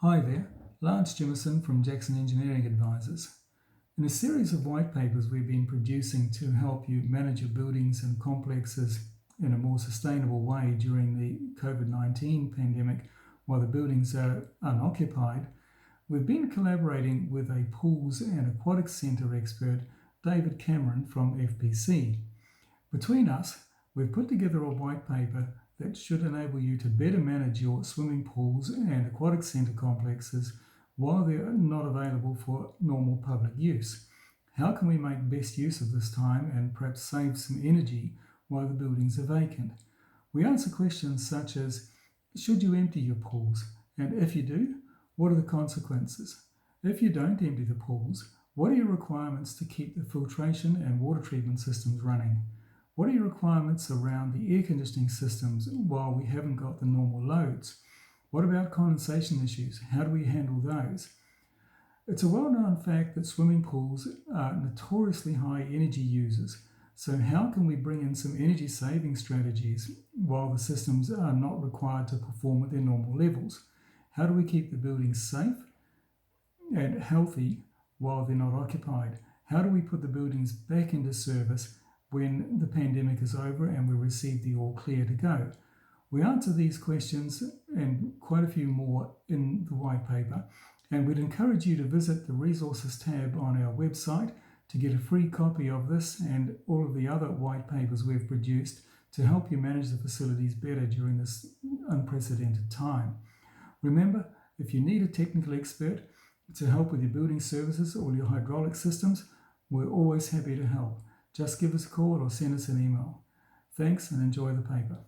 Hi there, Lance Jimison from Jackson Engineering Advisors. In a series of white papers we've been producing to help you manage your buildings and complexes in a more sustainable way during the COVID-19 pandemic while the buildings are unoccupied, we've been collaborating with a pools and aquatics centre expert, David Cameron from FPC. Between us, we've put together a white paper that should enable you to better manage your swimming pools and aquatic centre complexes while they're not available for normal public use. How can we make best use of this time and perhaps save some energy while the buildings are vacant? We answer questions such as, should you empty your pools? And if you do, what are the consequences? If you don't empty the pools, what are your requirements to keep the filtration and water treatment systems running? What are your requirements around the air conditioning systems while we haven't got the normal loads? What about condensation issues? How do we handle those? It's a well-known fact that swimming pools are notoriously high energy users. So how can we bring in some energy saving strategies while the systems are not required to perform at their normal levels? How do we keep the buildings safe and healthy while they're not occupied? How do we put the buildings back into service when the pandemic is over and we receive the all clear to go? We answer these questions and quite a few more in the white paper, and we'd encourage you to visit the resources tab on our website to get a free copy of this and all of the other white papers we've produced to help you manage the facilities better during this unprecedented time. Remember, if you need a technical expert to help with your building services or your hydraulic systems, we're always happy to help. Just give us a call or send us an email. Thanks and enjoy the paper.